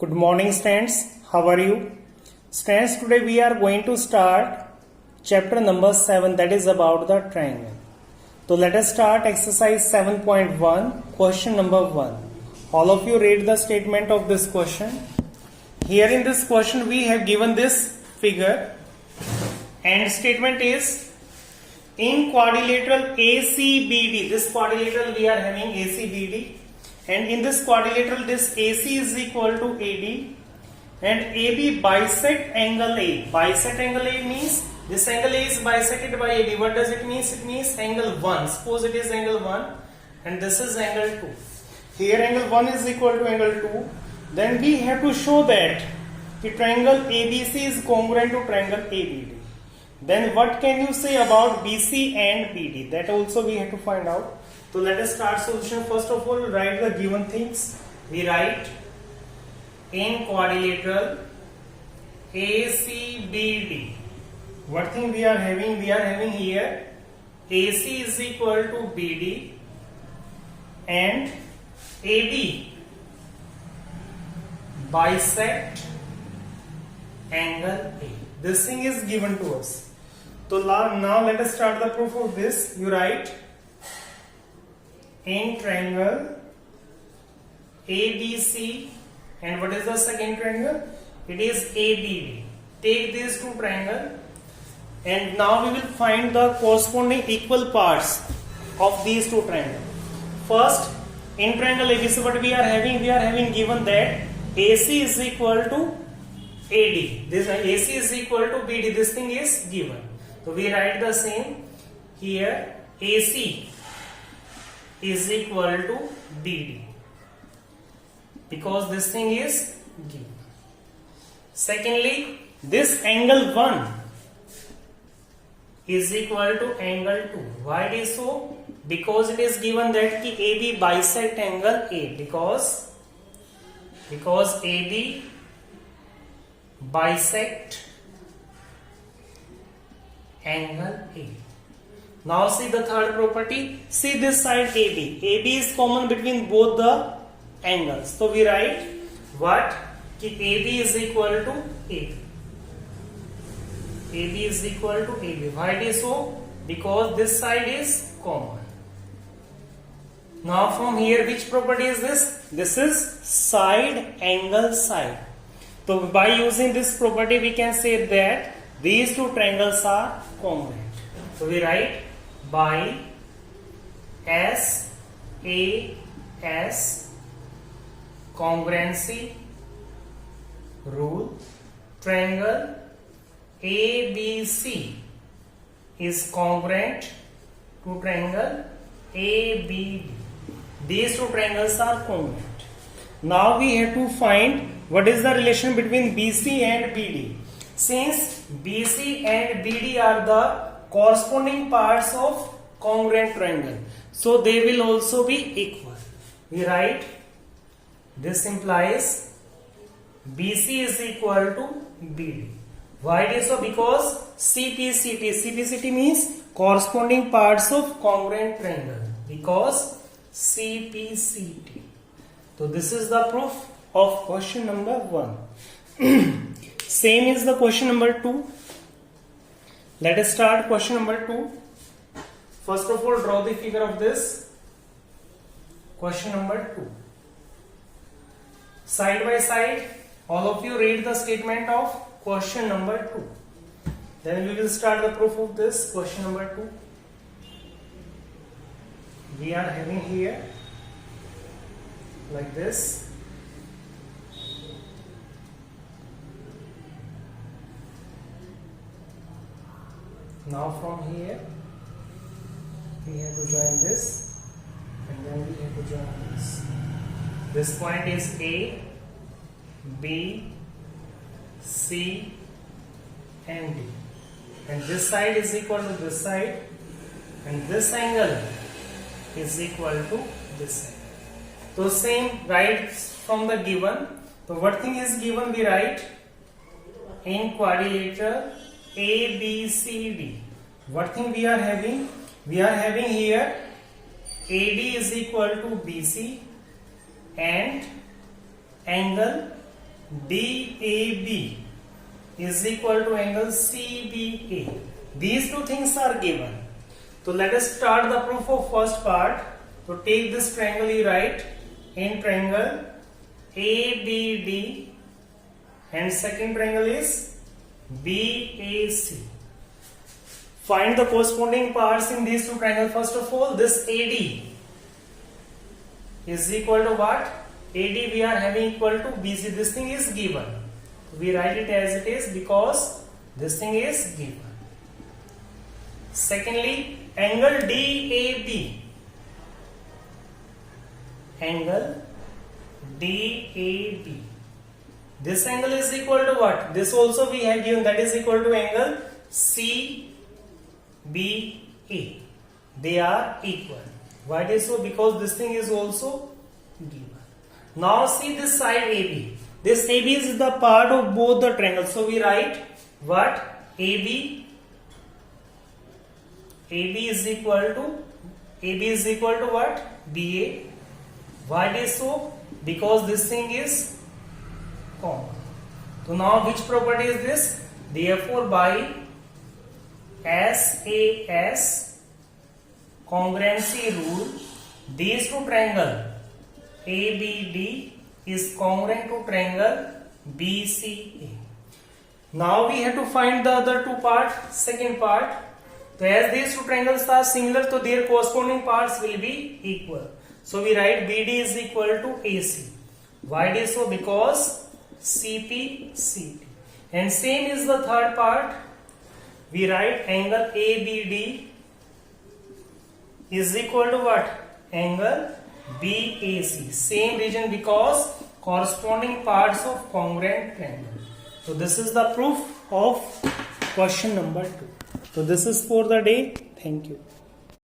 Good morning, students. How are you? Students, today we are going to start chapter number 7, that is about the triangle. So let us start exercise 7.1, question number 1. All of you read the statement of this question. Here in this question we have given this figure and statement is in quadrilateral ACBD. This quadrilateral we are having ACBD. And in this quadrilateral, this AC is equal to AD and AB bisect angle A. Bisect angle A means this angle A is bisected by AB. What does it mean? It means angle 1. Suppose it is angle 1 and this is angle 2. Here angle 1 is equal to angle 2. Then we have to show that the triangle ABC is congruent to triangle ABD. Then what can you say about BC and BD? That also we have to find out. So let us start solution. First of all, write the given things. We write in quadrilateral ACBD. What thing we are having? We are having here AC is equal to BD and AB bisect angle A. This thing is given to us. So now let us start the proof of this. You write in triangle ABC, and what is the second triangle? It is ABD. Take these two triangles and now we will find the corresponding equal parts of these two triangles. First, in triangle ABC, what we are having? We are having given that AC is equal to AD. This AC is equal to BD. This thing is given. So we write the same here. AC is equal to BD because this thing is given. Secondly, this angle 1 is equal to angle 2. Why it is so? Because it is given that AB bisect angle A, because AB bisect angle A. Now see the third property. See this side AB. AB is common between both the angles. So we write what? AB is equal to AB. AB is equal to AB. Why it is so? Because this side is common. Now from here, which property is this? This is side angle side. So by using this property, we can say that these two triangles are congruent. So we write by SAS congruency rule, triangle ABC is congruent to triangle ABD. These two triangles are congruent. Now we have to find what is the relation between BC and BD. Since BC and BD are the corresponding parts of congruent triangle, so they will also be equal. We write this implies BC is equal to BD. Why it is so? Because CPCT means corresponding parts of congruent triangle, because CPCT. So this is the proof of question number 1. Same is the question number 2. Let us start question number 2. First of all, draw the figure of this question number 2. Side by side, all of you read the statement of question number 2. Then we will start the proof of this question number 2. We are having here like this. Now from here we have to join this and then we have to join this. This point is A, B, C and D. And this side is equal to this side and this angle is equal to this side. So same, write from the given. So what thing is given? We write in quadrilateral ABCD. What thing we are having? We are having here AD is equal to BC and angle DAB is equal to angle CBA. These two things are given. So let us start the proof of first part. So take this triangle, you write in triangle ABD and second triangle is BAC. Find the corresponding parts in these two triangles. First of all, this AD is equal to what? AD we are having equal to BC. This thing is given. We write it as it is because this thing is given. Secondly, angle DAB. Angle DAB. This angle is equal to what? This also we have given, that is equal to angle CBA. They are equal. Why it is so? Because this thing is also given. Now see this side AB. This AB is the part of both the triangles. So we write what? AB is equal to what? BA. Why it is so? Because this thing is common. So now which property is this? Therefore by SAS congruency rule, these two triangle ABD is congruent to triangle BCA. Now we have to find the other two part, second part. So as these two triangles are similar, so their corresponding parts will be equal. So we write BD is equal to AC. Why it is so? Because CP CT. And same is the third part. We write angle ABD is equal to what? Angle BAC. Same reason, because corresponding parts of congruent triangle. So this is the proof of question number 2. So this is for the day. Thank you.